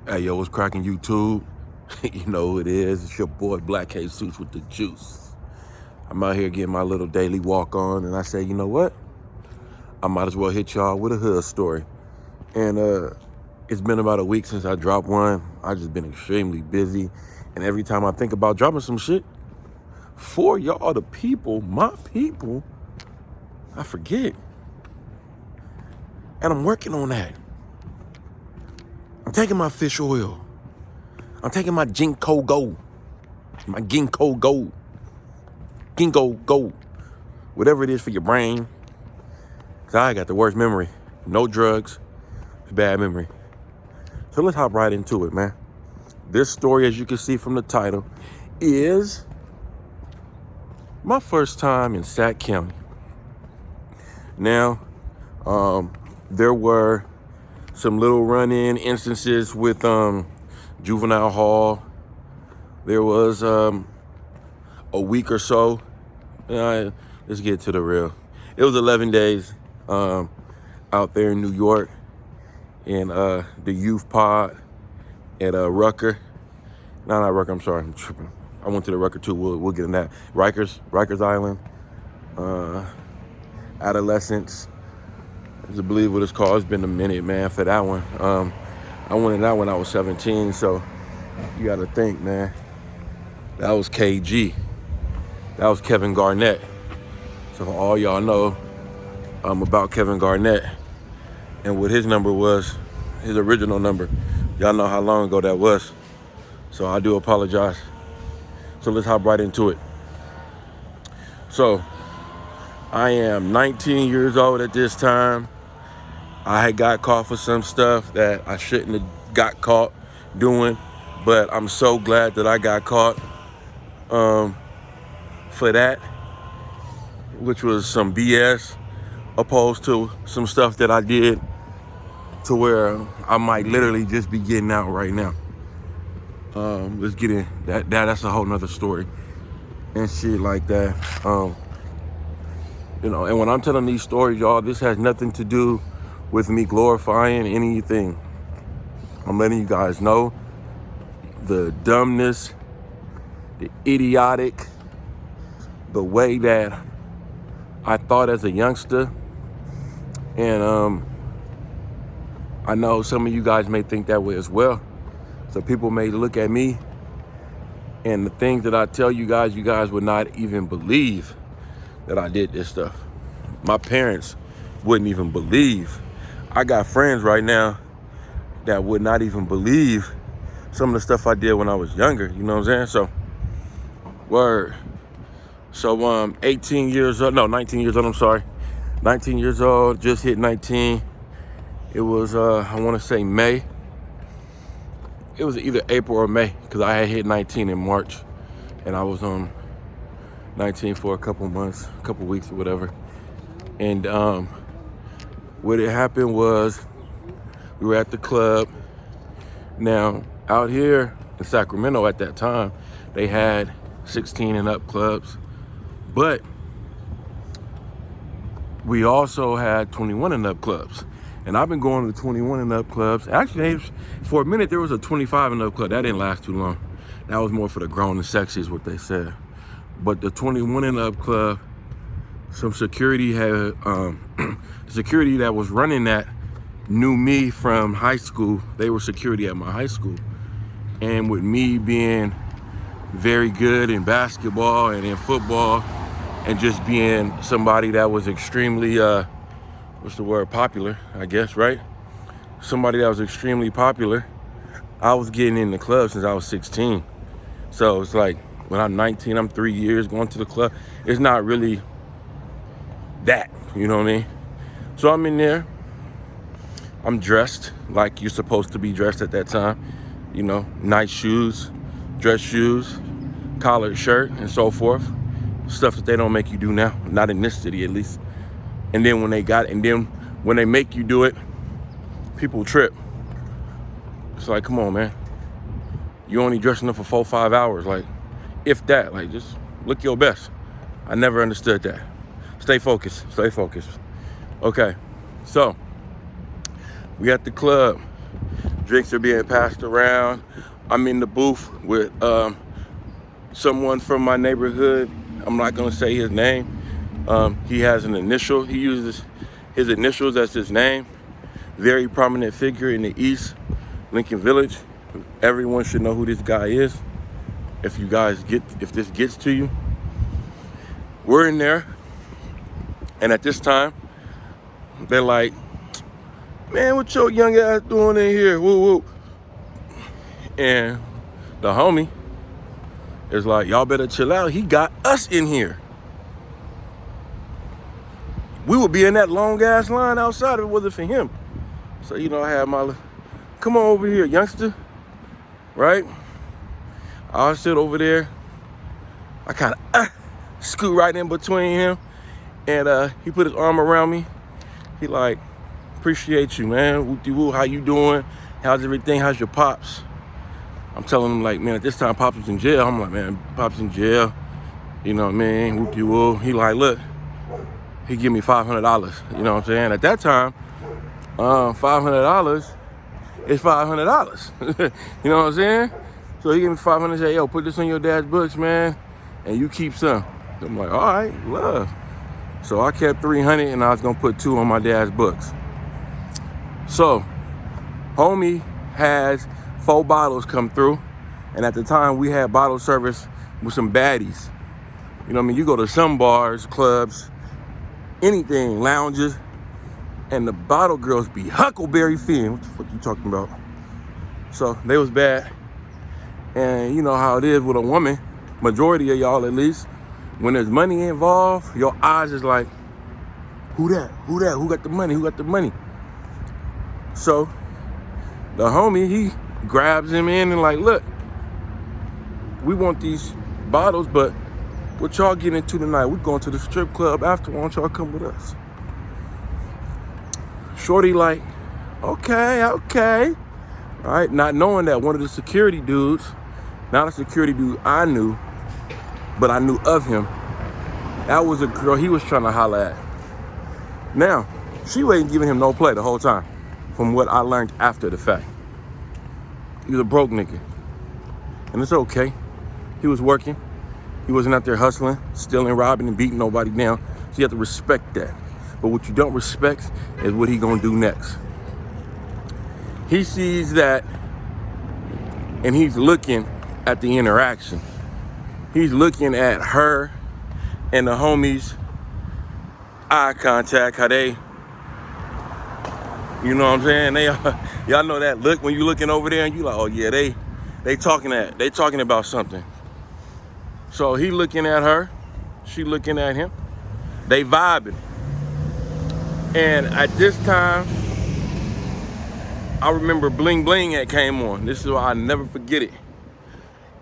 Hey, yo, what's cracking YouTube? You know who it is. It's your boy, Blacc Jesus with the juice. I'm out here getting my little daily walk on, and I say, you know what? I might as well hit y'all with a hood story. And it's been about a week since I dropped one. I just been extremely busy. And every time I think about dropping some shit for y'all, the people, my people, I forget. And I'm working on that. I'm taking my fish oil. I'm taking my Ginkgo Gold. My Ginkgo Gold. Ginkgo Gold. Whatever it is for your brain. Because I got the worst memory. No drugs. Bad memory. So let's hop right into it, man. This story, as you can see from the title, is my first time in Sac County. Now, there were some little run-in instances with juvenile hall. There was a week or so. Let's get to the real. It was 11 days out there in New York in the youth pod at Rucker. No, not Rucker, I'm sorry, I'm tripping. I went to the Rucker too, we'll get in that. Rikers Island, adolescence. I believe what it's called. It's been a minute, man, for that one. I went in that when I was 17, so you got to think, man. That was KG. That was Kevin Garnett. So all y'all know about Kevin Garnett and what his number was, his original number. Y'all know how long ago that was. So I do apologize. So let's hop right into it. So I am 19 years old at this time. I had got caught for some stuff that I shouldn't have got caught doing, but I'm so glad that I got caught for that, which was some BS, opposed to some stuff that I did to where I might literally just be getting out right now. Let's get in. That's a whole nother story and shit like that. You know, and when I'm telling these stories, y'all, this has nothing to do with me glorifying anything. I'm letting you guys know the dumbness, the idiotic, the way that I thought as a youngster. And I know some of you guys may think that way as well. So people may look at me and the things that I tell you guys would not even believe that I did this stuff. My parents wouldn't even believe. I got friends right now that would not even believe some of the stuff I did when I was younger. You know what I'm saying? So, word. So, 19 years old, I'm sorry. 19 years old, just hit 19. It was, I want to say May. It was either April or May, because I had hit 19 in March. And I was 19 for a couple months, a couple weeks or whatever. And what had happened was we were at the club. Now, out here in Sacramento at that time, they had 16 and up clubs. But we also had 21 and up clubs. And I've been going to the 21 and up clubs. Actually, for a minute, there was a 25 and up club. That didn't last too long. That was more for the grown and sexy is what they said. But the 21 and up club, some security had, security that was running that knew me from high school. They were security at my high school. And with me being very good in basketball and in football and just being somebody that was extremely, popular, I guess, right? Somebody that was extremely popular. I was getting in the club since I was 16. So it's like when I'm 19, I'm 3 years going to the club. It's not really that, you know what I mean? So I'm in there. I'm dressed like you're supposed to be dressed at that time. You know, nice shoes, dress shoes, collared shirt, and so forth. Stuff that they don't make you do now, not in this city at least. And then when they make you do it, people trip. It's like, come on, man. You only dressing up for 4-5 hours, like, if that, like, just look your best. I never understood that. Stay focused. Okay, so we at the club. Drinks are being passed around. I'm in the booth with someone from my neighborhood. I'm not gonna say his name. He has an initial. He uses his initials as his name. Very prominent figure in the East Lincoln Village. Everyone should know who this guy is. If this gets to you, we're in there, and at this time, they're like, "Man, what your young ass doing in here? Woo woo." And the homie is like, "Y'all better chill out. He got us in here. We would be in that long ass line outside if it wasn't for him." So, I had my, "Come on over here, youngster." Right? I sit over there. I kind of scoot right in between him. And he put his arm around me. He like, "Appreciate you, man. Woo-de-woo, how you doing? How's everything? How's your pops?" I'm telling him, like, "Man, at this time, Pops was in jail." I'm like, "Man, Pops in jail. You know what I mean? Woo-de-woo." He like, "Look." He give me $500. You know what I'm saying? At that time, $500 is $500. You know what I'm saying? So he gave me $500 and said, "Yo, put this on your dad's books, man, and you keep some." I'm like, "All right, love." So I kept $300 and I was gonna put $2 on my dad's books. So homie has 4 bottles come through, and at the time we had bottle service with some baddies. You know what I mean? You go to some bars, clubs, anything, lounges, and the bottle girls be Huckleberry Finn. What the fuck you talking about? So they was bad. And you know how it is with a woman, majority of y'all at least, when there's money involved, your eyes is like, who that? Who that? Who got the money? Who got the money? So the homie, he grabs him in and like, "Look, we want these bottles, but what y'all getting into tonight? We're going to the strip club after. Why don't y'all come with us?" Shorty like, okay. All right, not knowing that one of the security dudes, not a security dude I knew, but I knew of him, that was a girl he was trying to holler at. Now, she wasn't giving him no play the whole time, from what I learned after the fact. He was a broke nigga. And it's okay. He was working. He wasn't out there hustling, stealing, robbing, and beating nobody down. So you have to respect that. But what you don't respect is what he gonna do next. He sees that, and he's looking at the interaction. He's looking at her and the homies' eye contact, how they, you know what I'm saying? Y'all know that look when you looking over there and you like, oh yeah, they talking about something. So he looking at her, she looking at him, they vibing. And at this time, I remember Bling Bling had came on. This is why I never forget it.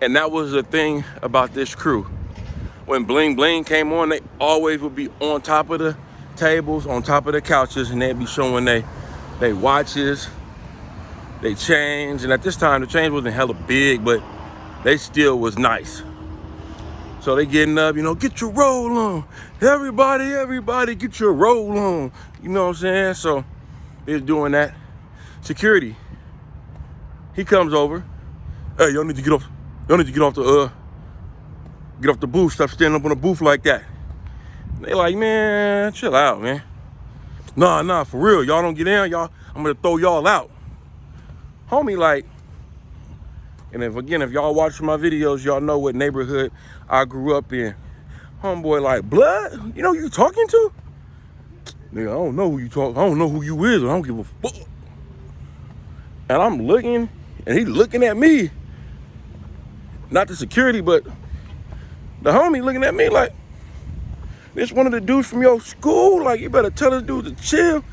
And that was the thing about this crew. When Bling Bling came on, they always would be on top of the tables, on top of the couches, and they'd be showing they watches, they chains. And at this time, the chains wasn't hella big, but they still was nice. So they getting up, get your roll on. Everybody, get your roll on. You know what I'm saying? So they're doing that. Security, he comes over. "Hey, y'all need to get off the booth. Stop standing up on the booth like that." They like, "Man, chill out, man. Nah, for real. Y'all don't get in, I'm gonna throw y'all out." Homie like, and if y'all watch my videos, y'all know what neighborhood I grew up in. Homeboy like, "Blood, who you talking to?" Nigga, I don't know who you talking. I don't know who you is. I don't give a fuck. And I'm looking, and he looking at me. Not the security, but the homie looking at me like, "This one of the dudes from your school? Like, you better tell this dude to chill."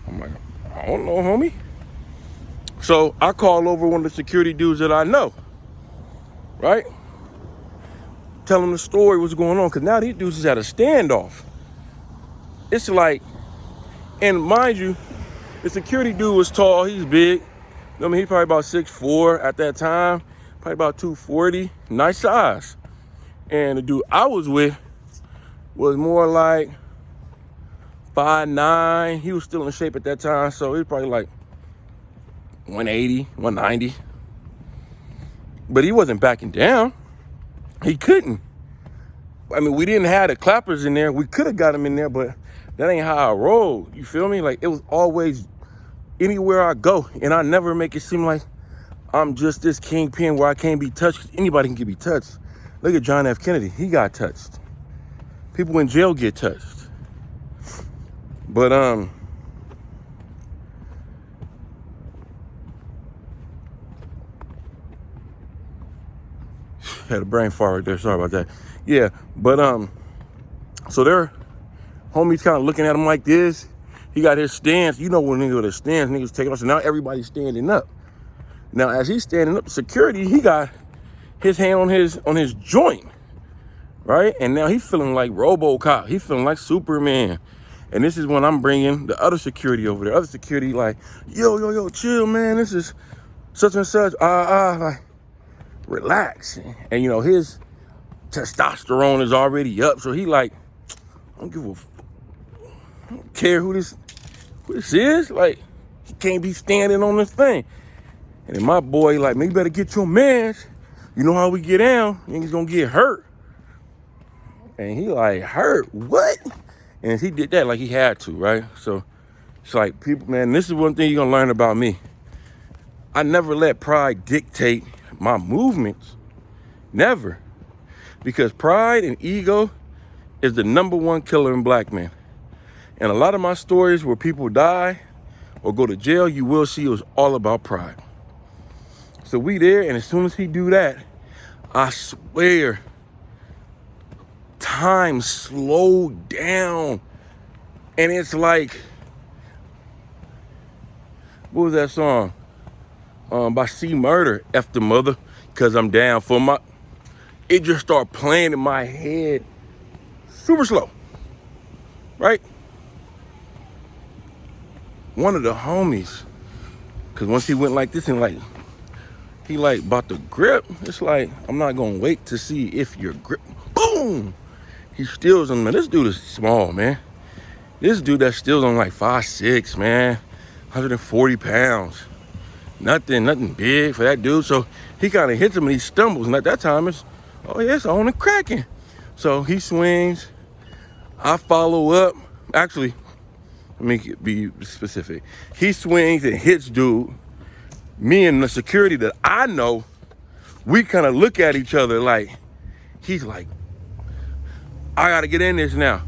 I'm like, "I don't know, homie." So I call over one of the security dudes that I know, right? Tell him the story, what's going on, because now these dudes is at a standoff. It's like, and mind you, the security dude was tall, he's big. He probably about 6'4" at that time, probably about 240, nice size. And the dude I was with was more like 5'9". He was still in shape at that time, so he was probably like 180, 190. But he wasn't backing down. He couldn't. I mean, we didn't have the clappers in there. We could have got him in there, but that ain't how I roll. You feel me? Like, it was always anywhere I go, and I never make it seem like I'm just this kingpin where I can't be touched, 'cause anybody can be touched. Look at John F. Kennedy. He got touched. People in jail get touched. But had a brain fart right there. Sorry about that. Yeah, but so they're homies kind of looking at him like this. He got his stance. You know when niggas with a stance, niggas taking off. So now everybody's standing up. Now as he's standing up, security, he got his hand on his joint, right? And now he's feeling like RoboCop. He's feeling like Superman. And this is when I'm bringing the other security over there. Other security like, yo, chill, man. This is such and such. Like, relax. And you know, his testosterone is already up. So he like, I don't care who this is. Like, he can't be standing on this thing. And then my boy like, man, you better get your mans. You know how we get down. Niggas gonna get hurt. And he like, hurt? What? And he did that like he had to, right? So it's like, people, man, this is one thing you're gonna learn about me. I never let pride dictate my movements. Never. Because pride and ego is the #1 killer in black men. And a lot of my stories where people die or go to jail, you will see it was all about pride. So we there, and as soon as he do that, I swear, time slowed down. And it's like, what was that song? By C Murder, F the Mother, cause I'm down for my, it just started playing in my head super slow, right? One of the homies, cause once he went like this and like, he like about to grip, it's like, I'm not gonna wait to see if you're grip, boom! He steals on, man, this dude is small, man. This dude that steals on like 5'6", man, 140 pounds. Nothing big for that dude. So he kind of hits him and he stumbles. And at that time, it's, oh yeah, it's on and cracking. So he swings. I follow up. Actually, let me be specific. He swings and hits dude. Me and the security that I know, we kind of look at each other like, he's like, I gotta get in this now.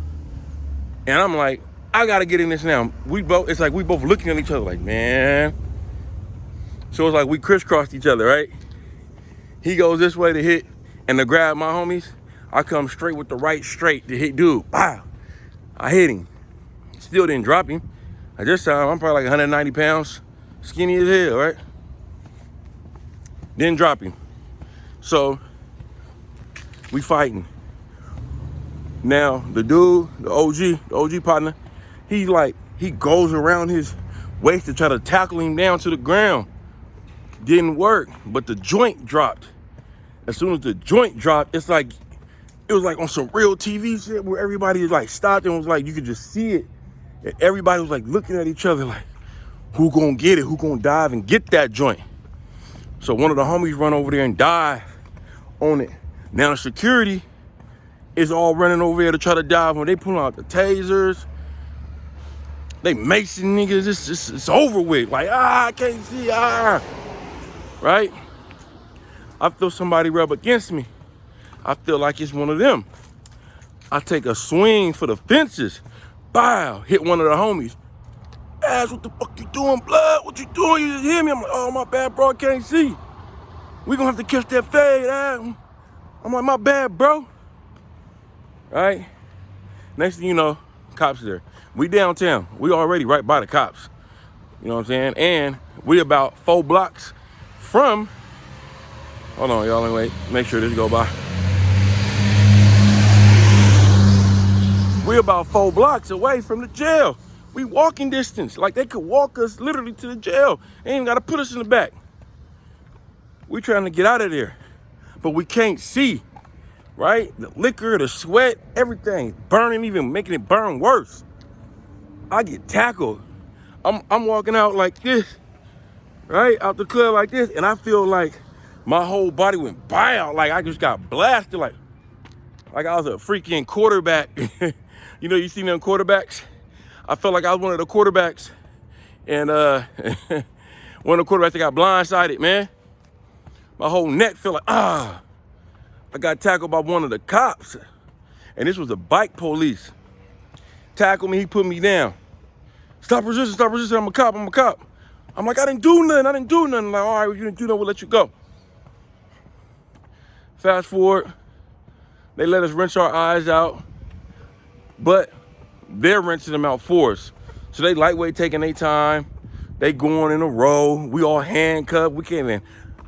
And I'm like, I gotta get in this now. It's like we both looking at each other like, man. So it's like we crisscrossed each other, right? He goes this way to hit and to grab my homies. I come straight with the right straight to hit dude. Wow. I hit him. Still didn't drop him. At this time, I'm probably like 190 pounds, skinny as hell, right? Didn't drop him. So we fighting. Now the dude, the OG partner, he goes around his waist to try to tackle him down to the ground. Didn't work, but the joint dropped. As soon as the joint dropped, it was like on some real TV shit where everybody like stopped and was like, you could just see it. And everybody was like looking at each other like, who gonna get it? Who gonna dive and get that joint? So one of the homies run over there and dive on it. Now the security is all running over there to try to dive when they pull out the tasers. They macing niggas. It's over with. Like, I can't see, right? I feel somebody rub against me. I feel like it's one of them. I take a swing for the fences. Bow, hit one of the homies. Ass, what the fuck you doing, blood? What you doing? You just hit me. I'm like, oh, my bad, bro, I can't see. We gonna have to catch that fade, I'm like, my bad, bro. Right? Next thing you know, cops there. We downtown. We already right by the cops. You know what I'm saying? And we about 4 blocks from, hold on, y'all, wait, make sure this go by. We about 4 blocks away from the jail. We walking distance. Like, they could walk us literally to the jail. They ain't gotta put us in the back. We trying to get out of there, but we can't see, right? The liquor, the sweat, everything burning, even making it burn worse. I get tackled. I'm walking out like this. right? Out the club like this, and I feel like my whole body went bow, like I just got blasted, like I was a freaking quarterback. You know, you see them quarterbacks? I felt like I was one of the quarterbacks, and one of the quarterbacks that got blindsided, man. My whole neck felt like, I got tackled by one of the cops, and this was a bike police. Tackled me, he put me down. Stop resisting, I'm a cop. I'm like, I didn't do nothing. Like, all right, you didn't do nothing, we'll let you go. Fast forward, they let us rinse our eyes out, but they're rinsing them out for us. So they lightweight taking their time. They going in a row. We all handcuffed. We can't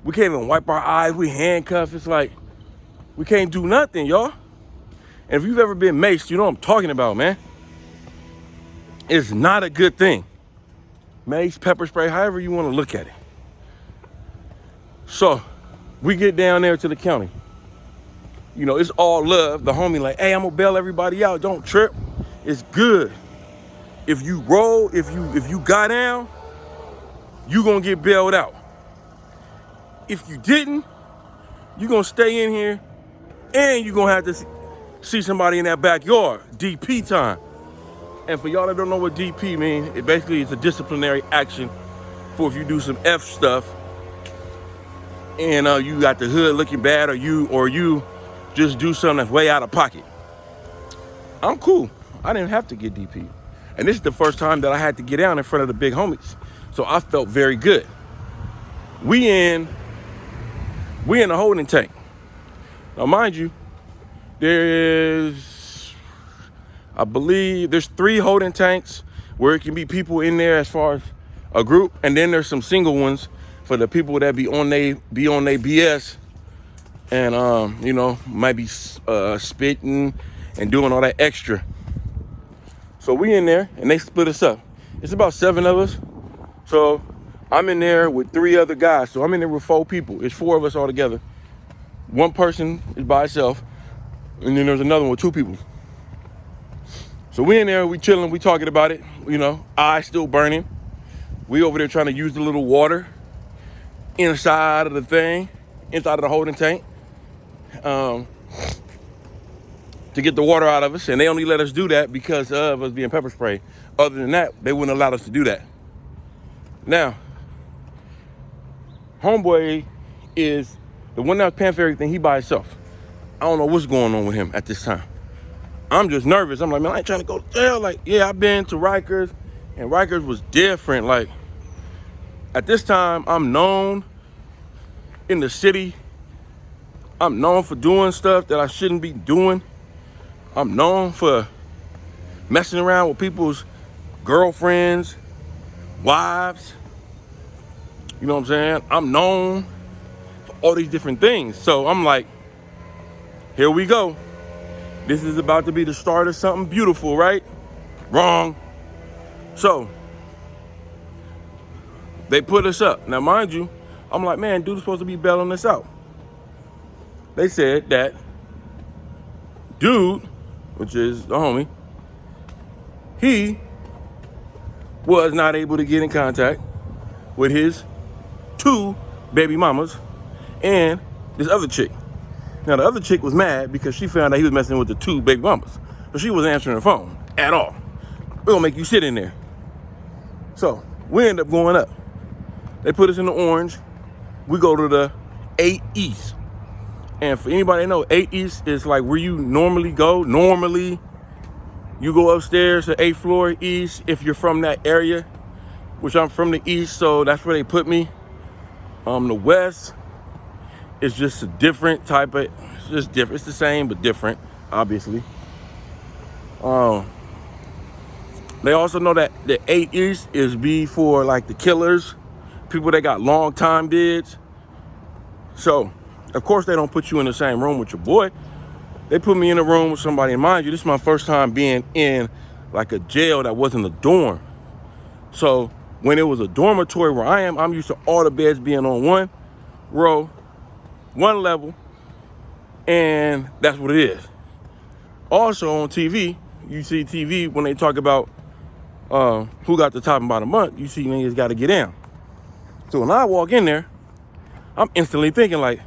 even wipe our eyes. We handcuffed. It's like, we can't do nothing, y'all. And if you've ever been maced, you know what I'm talking about, man. It's not a good thing. Mace, pepper spray, however you want to look at it. So we get down there to the county. You know, it's all love. The homie like, hey, I'm gonna bail everybody out. Don't trip. It's good. If you roll, if you got down, you gonna get bailed out. If you didn't, you gonna stay in here and you gonna have to see somebody in that backyard. DP time. And for y'all that don't know what DP means, it basically is a disciplinary action for if you do some F stuff and you got the hood looking bad, or you just do something that's way out of pocket. I'm cool. I didn't have to get DP. And this is the first time that I had to get down in front of the big homies. So I felt very good. We in the holding tank. Now, mind you, I believe there's 3 holding tanks where it can be people in there as far as a group, and then there's some single ones for the people that be on they BS and you know, might be spitting and doing all that extra. So we in there and they split us up. It's about 7 of us. So I'm in there with 3 other guys. So I'm in there with 4 people. It's 4 of us all together. One person is by himself, and then there's another one with 2 people. So we in there, we chilling, we talking about it. You know, eyes still burning. We over there trying to use the little water inside of the thing, inside of the holding tank, to get the water out of us. And they only let us do that because of us being pepper sprayed. Other than that, they wouldn't allow us to do that. Now, homeboy is the one that's paying for everything. He by himself. I don't know what's going on with him at this time. I'm just nervous. I'm like, man, I ain't trying to go to jail. Like, yeah, I've been to Rikers, and Rikers was different. Like, at this time, I'm known in the city. I'm known for doing stuff that I shouldn't be doing. I'm known for messing around with people's girlfriends, wives. You know what I'm saying? I'm known for all these different things. So I'm like, here we go. This is about to be the start of something beautiful, right? Wrong. So they put us up. Now, mind you, I'm like, man, dude's supposed to be bailing us out. They said that dude, which is the homie, he was not able to get in contact with his 2 baby mamas and this other chick. Now, the other chick was mad because she found out he was messing with the 2 baby mamas, but she wasn't answering the phone at all. We're gonna make you sit in there. So we end up going up. They put us in the orange. We go to the 8 East. And for anybody that know, 8 East is like where you normally go. Normally, you go upstairs to 8th floor East if you're from that area, which I'm from the East, so that's where they put me. The West is just a different type of, it's just different. It's the same, but different, obviously. They also know that the 8 East is B for like the killers, people that got long time bids. So, of course, they don't put you in the same room with your boy. They put me in a room with somebody. And mind you, this is my first time being in like a jail that wasn't a dorm. So when it was a dormitory where I am, I'm used to all the beds being on one row, one level, and that's what it is. Also on TV, you see TV when they talk about who got the top and bottom month, you see niggas got to get down. So when I walk in there, I'm instantly thinking like,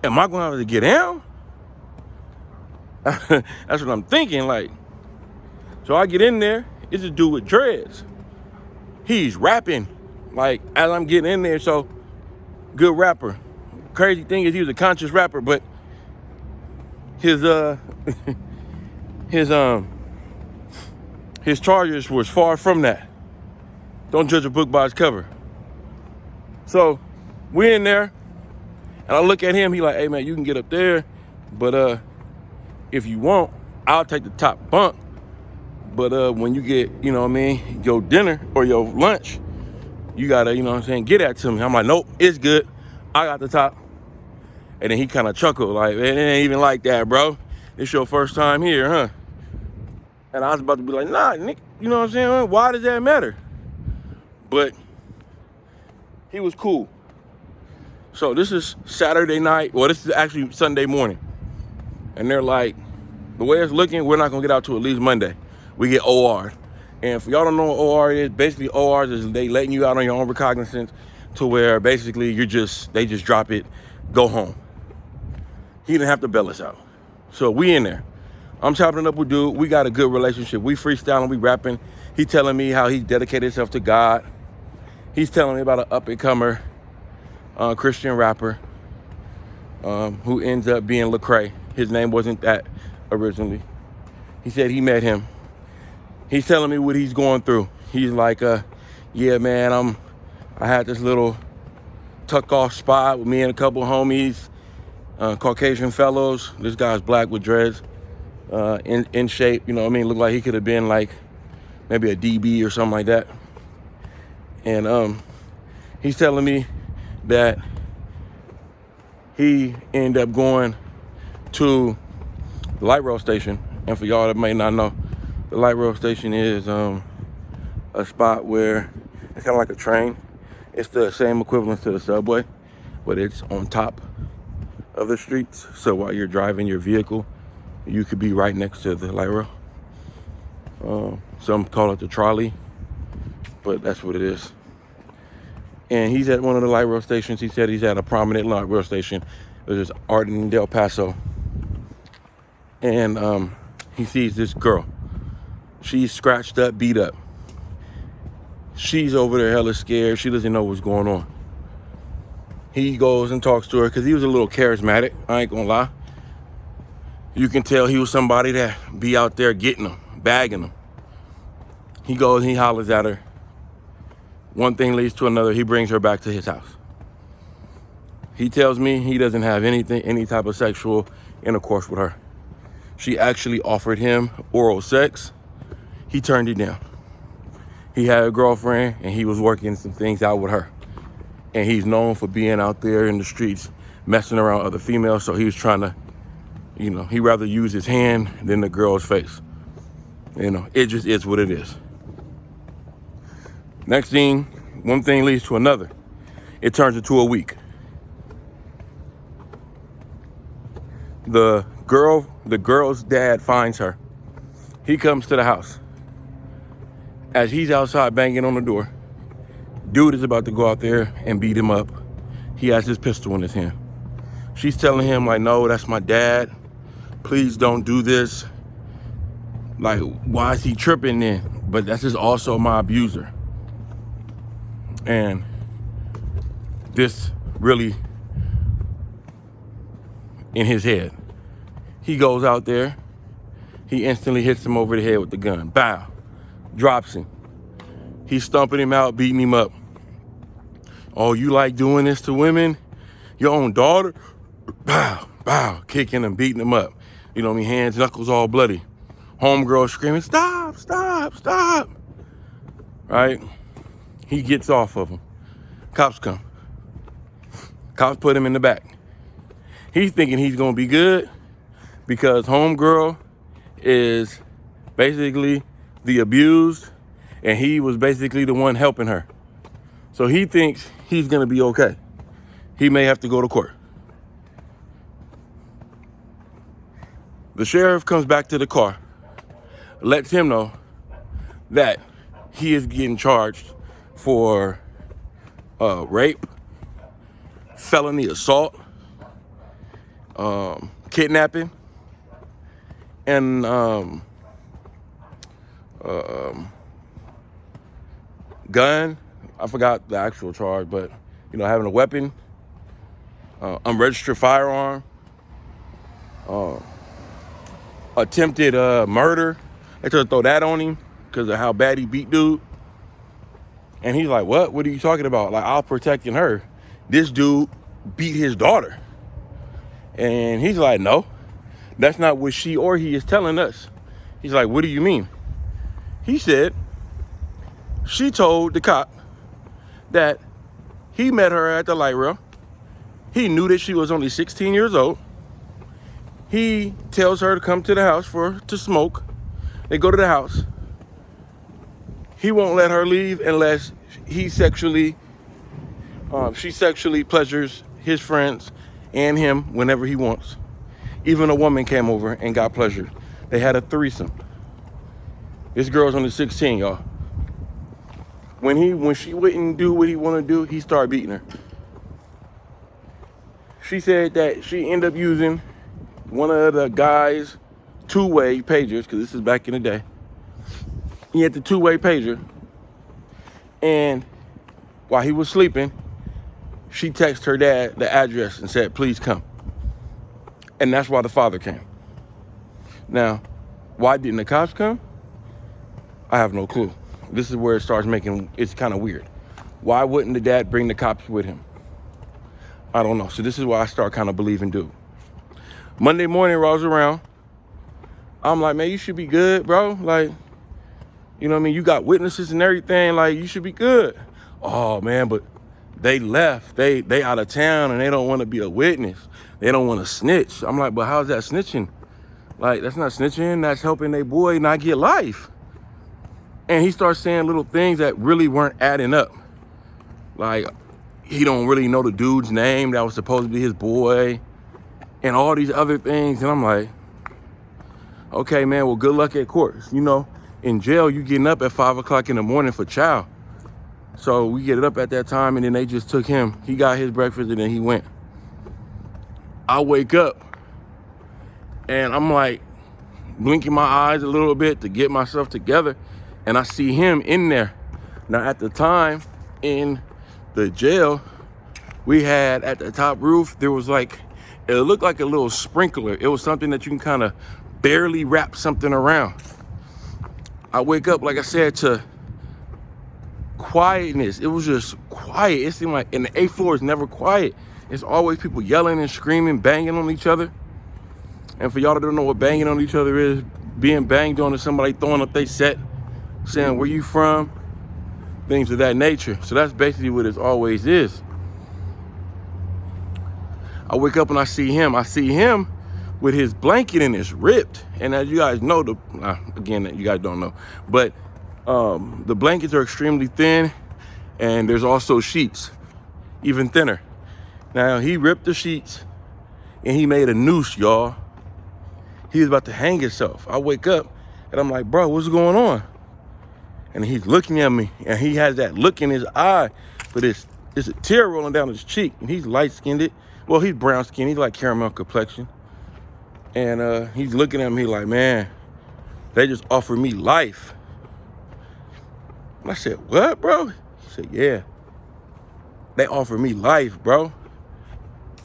am I going to have to get down? That's what I'm thinking. Like, so I get in there. It's a dude with dreads. He's rapping like as I'm getting in there. So good rapper. Crazy thing is he was a conscious rapper, but his his charges was far from that. Don't judge a book by its cover. So we're in there, and I look at him. He like, hey man, you can get up there, but if you want, I'll take the top bunk. But when you get, you know what I mean, your dinner or your lunch, you gotta, you know what I'm saying, get that to me. I'm like, nope, it's good. I got the top. And then he kind of chuckled like, man, it ain't even like that, bro. It's your first time here, huh? And I was about to be like, nah, Nick, you know what I'm saying? Why does that matter? But he was cool. So this is Saturday night. Well, this is actually Sunday morning. And they're like, the way it's looking, we're not gonna get out to at least Monday. We get OR. And if y'all don't know what OR is, basically OR is they letting you out on your own recognizance to where basically they just drop it, go home. He didn't have to bail us out. So we in there. I'm chopping it up with dude. We got a good relationship. We freestyling, we rapping. He telling me how he dedicated himself to God. He's telling me about an up-and-comer Christian rapper who ends up being Lecrae. His name wasn't that originally. He said he met him. He's telling me what he's going through. He's like, yeah, man, I had this little tuck-off spot with me and a couple of homies, Caucasian fellows. This guy's black with dreads, in shape, you know what I mean? Looked like he could have been like maybe a DB or something like that. And he's telling me that he ended up going to the light rail station. And for y'all that may not know, the light rail station is a spot where it's kind of like a train. It's the same equivalent to the subway, but it's on top of the streets. So while you're driving your vehicle, you could be right next to the light rail. Some call it the trolley, but that's what it is. And he's at one of the light rail stations. He said he's at a prominent light rail station. There's Arden in Del Paso. And he sees this girl. She's scratched up, beat up. She's over there hella scared. She doesn't know what's going on. He goes and talks to her because he was a little charismatic. I ain't gonna lie. You can tell he was somebody that be out there getting them, bagging them. He goes and he hollers at her. One thing leads to another. He brings her back to his house. He tells me he doesn't have any type of sexual intercourse with her. She actually offered him oral sex. He turned it down. He had a girlfriend and he was working some things out with her. And he's known for being out there in the streets, messing around other females. So he was trying to, you know, he'd rather use his hand than the girl's face. You know, it just is what it is. Next thing, one thing leads to another. It turns into a week. The girl's dad finds her. He comes to the house. As he's outside banging on the door, dude is about to go out there and beat him up. He has his pistol in his hand. She's telling him like, no, that's my dad. Please don't do this. Like, why is he tripping then? But that's just also my abuser. And this really in his head. He goes out there. He instantly hits him over the head with the gun. Bow. Drops him. He's stumping him out, beating him up. Oh, you like doing this to women? Your own daughter? Bow, bow, kicking him, beating him up. You know what I mean? Hands, knuckles all bloody. Homegirl screaming, stop, stop, stop. Right? He gets off of him. Cops come. Cops put him in the back. He's thinking he's gonna be good because homegirl is basically the abused and he was basically the one helping her. So he thinks he's gonna be okay. He may have to go to court. The sheriff comes back to the car, lets him know that he is getting charged for rape, felony assault, kidnapping, and gun. I forgot the actual charge, but having a weapon, unregistered firearm, attempted murder. They tried to throw that on him because of how bad he beat dude. And he's like, what? What are you talking about? Like, I'm protecting her. This dude beat his daughter. And he's like, no, that's not what she or he is telling us. He's like, what do you mean? He said, she told the cop that he met her at the light rail. He knew that she was only 16 years old. He tells her to come to the house to smoke. They go to the house. He won't let her leave unless she sexually pleasures his friends and him whenever he wants. Even a woman came over and got pleasured. They had a threesome. This girl's only 16, y'all. When she wouldn't do what he wanted to do, he started beating her. She said that she ended up using one of the guy's two-way pagers, because this is back in the day. He had the two-way pager, and while he was sleeping, she texted her dad the address and said, please come. And that's why the father came. Now, why didn't the cops come? I have no clue. This is where it starts it's kind of weird. Why wouldn't the dad bring the cops with him? I don't know. So this is why I start kind of believing dude. Monday morning rolls around. I'm like, man, you should be good, bro. Like, you know what I mean? You got witnesses and everything. Like, you should be good. Oh, man, but they left. They out of town and they don't want to be a witness. They don't want to snitch. I'm like, but how's that snitching? Like, that's not snitching. That's helping their boy not get life. And he starts saying little things that really weren't adding up. Like, he don't really know the dude's name that was supposed to be his boy and all these other things. And I'm like, okay, man, well, good luck at court. In jail, you getting up at 5 o'clock in the morning for chow. So we get it up at that time, and then they just took him. He got his breakfast, and then he went. I wake up, and I'm like blinking my eyes a little bit to get myself together, and I see him in there. Now, at the time in the jail, we had at the top roof, there was like, it looked like a little sprinkler. It was something that you can kind of barely wrap something around. I wake up, like I said, to quietness. It was just quiet. It seemed like, and the 8th floor is never quiet. It's always people yelling and screaming, banging on each other. And for y'all that don't know what banging on each other is, being banged on is somebody throwing up their set, saying, where you from? Things of that nature. So that's basically what it always is. I wake up and I see him. I see him with his blanket and it's ripped. And as you guys know, again, you guys don't know, but the blankets are extremely thin, and there's also sheets, even thinner. Now, he ripped the sheets and he made a noose, y'all. He was about to hang himself. I wake up and I'm like, bro, what's going on? And he's looking at me, and he has that look in his eye, but it's a tear rolling down his cheek, and he's light-skinned. Well, he's brown-skinned. He's like caramel complexion. And he's looking at me like, man, they just offered me life. And I said, what, bro? He said, yeah. They offered me life, bro.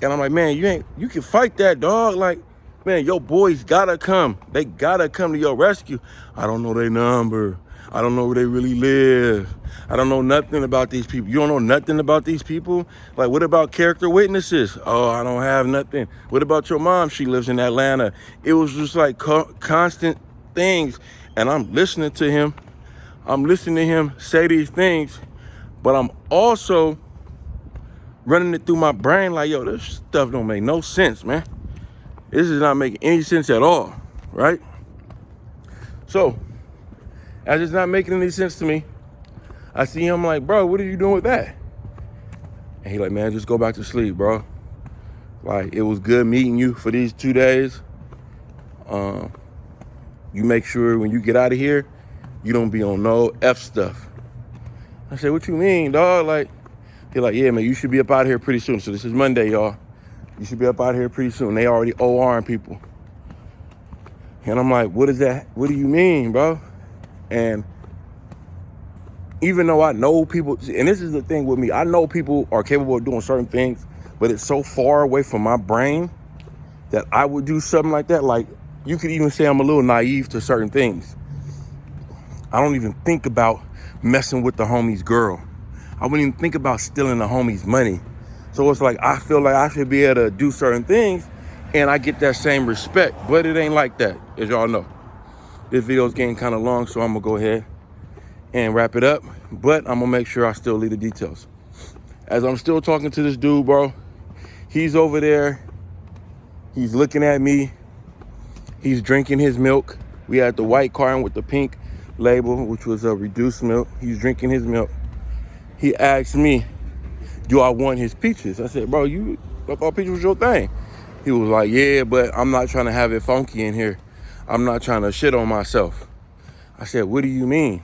And I'm like, man, you can fight that, dog. Like, man, your boys gotta come. They gotta come to your rescue. I don't know their number. I don't know where they really live. I don't know nothing about these people. You don't know nothing about these people? Like, what about character witnesses? Oh, I don't have nothing. What about your mom? She lives in Atlanta. It was just like constant things. And I'm listening to him. I'm listening to him say these things, but I'm also running it through my brain like, yo, this stuff don't make no sense, man. This is not making any sense at all, right? So, as it's not making any sense to me, I see him like, bro, what are you doing with that? And he like, man, just go back to sleep, bro. Like, it was good meeting you for these 2 days. You make sure when you get out of here, you don't be on no F stuff. I said, what you mean, dog? Like, He's like, yeah, man, you should be up out here pretty soon. So this is Monday, y'all. You should be up out here pretty soon. They already ORing people. And I'm like, what is that? What do you mean, bro? And even though I know people, and this is the thing with me, I know people are capable of doing certain things, but it's so far away from my brain that I would do something like that. Like, you could even say I'm a little naive to certain things. I don't even think about messing with the homie's girl. I wouldn't even think about stealing the homie's money. So it's like, I feel like I should be able to do certain things and I get that same respect, but it ain't like that, as y'all know. This video's getting kind of long, so I'm gonna go ahead and wrap it up, but I'm gonna make sure I still leave the details. As I'm still talking to this dude, bro, he's over there, he's looking at me, he's drinking his milk. We had the white carton with the pink label, which was a reduced milk. He's drinking his milk. He asked me, do I want his peaches? I said, bro, you thought peaches was your thing. He was like, yeah, but I'm not trying to have it funky in here. I'm not trying to shit on myself. I said, what do you mean?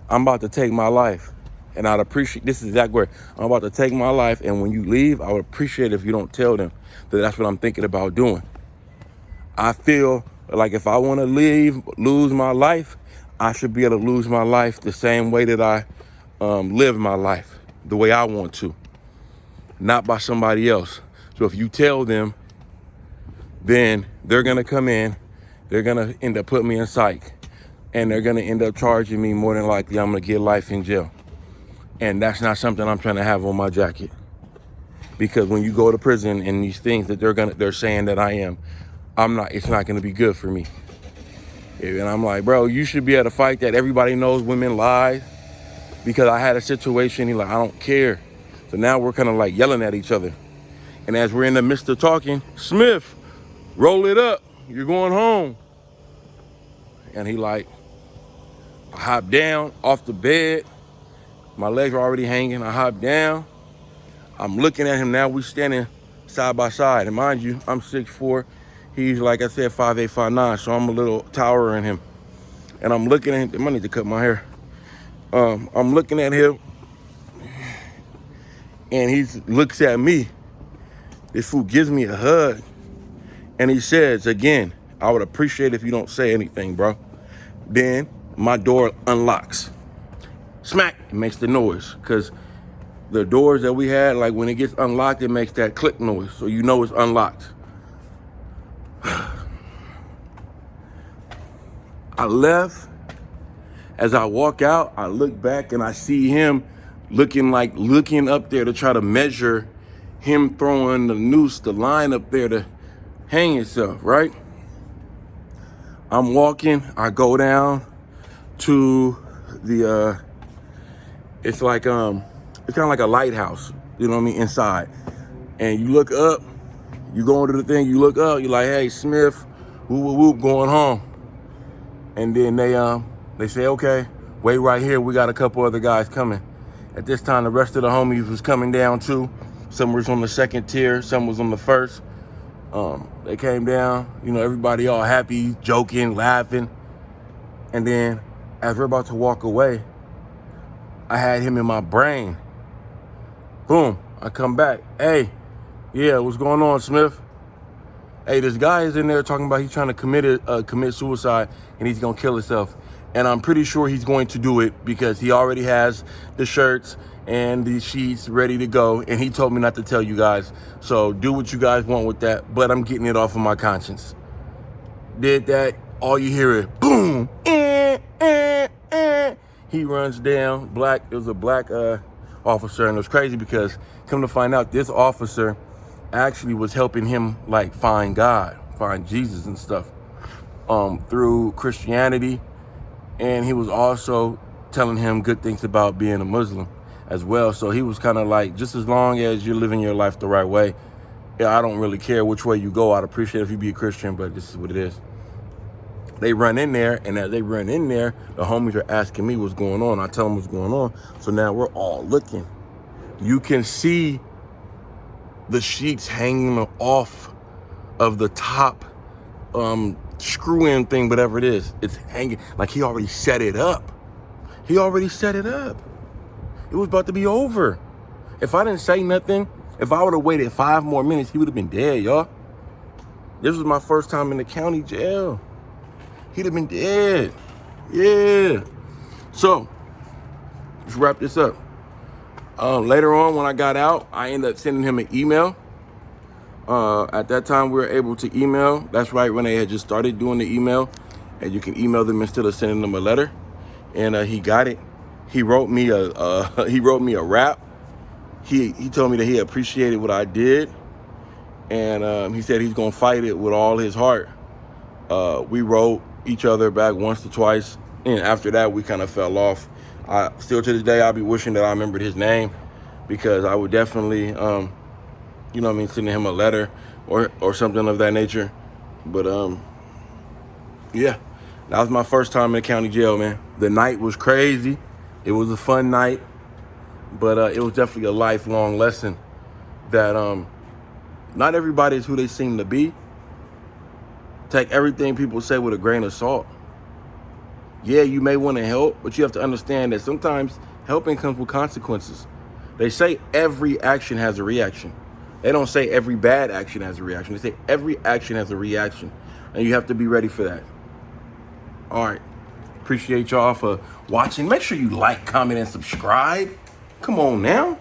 I'm about to take my life, and I'd appreciate, this is exact word, I'm about to take my life, and when you leave, I would appreciate if you don't tell them that that's what I'm thinking about doing. I feel like if I want to lose my life, I should be able to lose my life the same way that I live my life, the way I want to, not by somebody else. So if you tell them, then they're going to come in, they're going to end up putting me in psych, and they're going to end up charging me. More than likely, I'm going to get life in jail. And that's not something I'm trying to have on my jacket. Because when you go to prison and these things that they're saying that I am, it's not going to be good for me. And I'm like, bro, you should be able to fight that. Everybody knows women lie. Because I had a situation, he's like, I don't care. So now we're kind of like yelling at each other. And as we're in the midst of talking, Smith, roll it up. You're going home. And he like, I hop down off the bed. My legs are already hanging. I hop down. I'm looking at him now. We standing side by side. And mind you, I'm 6'4". He's, like I said, 5'8", 5'9". So I'm a little towering him. And I'm looking at him. I need to cut my hair. I'm looking at him. And he looks at me. This fool gives me a hug. And he says, again, I would appreciate if you don't say anything, bro. Then my door unlocks. Smack, it makes the noise. Because the doors that we had, like when it gets unlocked, it makes that click noise. So you know it's unlocked. I left. As I walk out, I look back and I see him looking up there to try to measure him throwing the noose, the line up there to hang himself, right? I'm walking, I go down to the, it's kind of like a lighthouse, you know what I mean, inside. And you look up, you go into the thing, you look up, you're like, hey, Smith, whoop, whoop, whoop, going home. And then they say, okay, wait right here, we got a couple other guys coming. At this time, the rest of the homies was coming down too. Some was on the second tier, some was on the first. They came down, you know, everybody all happy, joking, laughing. And then as we're about to walk away, I had him in my brain. Boom, I come back. Hey, yeah, what's going on, Smith? Hey, this guy is in there talking about he's trying to commit suicide and he's gonna kill himself. And I'm pretty sure he's going to do it because he already has the shirts and the sheets ready to go. And he told me not to tell you guys. So do what you guys want with that, but I'm getting it off of my conscience. Did that, all you hear is boom, He runs down, it was a black officer, and it was crazy because come to find out, this officer actually was helping him like find God, find Jesus and stuff through Christianity. And he was also telling him good things about being a Muslim as well. So he was kind of like, just as long as you're living your life the right way, yeah, I don't really care which way you go. I'd appreciate if you be a Christian, but this is what it is. They run in there, and as they run in there, the homies are asking me what's going on. I tell them what's going on. So now we're all looking. You can see the sheets hanging off of the top screw-in thing, whatever it is. It's hanging, like he already set it up. He already set it up. It was about to be over. If I didn't say nothing, if I would have waited 5 more minutes, he would have been dead, y'all. This was my first time in the county jail. He'd have been dead. Yeah. So, let's wrap this up. Later on, when I got out, I ended up sending him an email. At that time, we were able to email. That's right, when they had just started doing the email. And you can email them instead of sending them a letter. And he got it. He wrote me a rap. He told me that he appreciated what I did. And he said he's going to fight it with all his heart. We wrote each other back once or twice. And after that, we kind of fell off. Still to this day, I'll be wishing that I remembered his name, because I would definitely, you know what I mean, sending him a letter or something of that nature. But yeah, that was my first time in the county jail, man. The night was crazy. It was a fun night, but it was definitely a lifelong lesson that not everybody is who they seem to be. Take everything people say with a grain of salt. Yeah, you may want to help, but you have to understand that sometimes helping comes with consequences. They say every action has a reaction. They don't say every bad action has a reaction. They say every action has a reaction, and you have to be ready for that. All right. Appreciate y'all for watching. Make sure you like, comment, and subscribe. Come on now.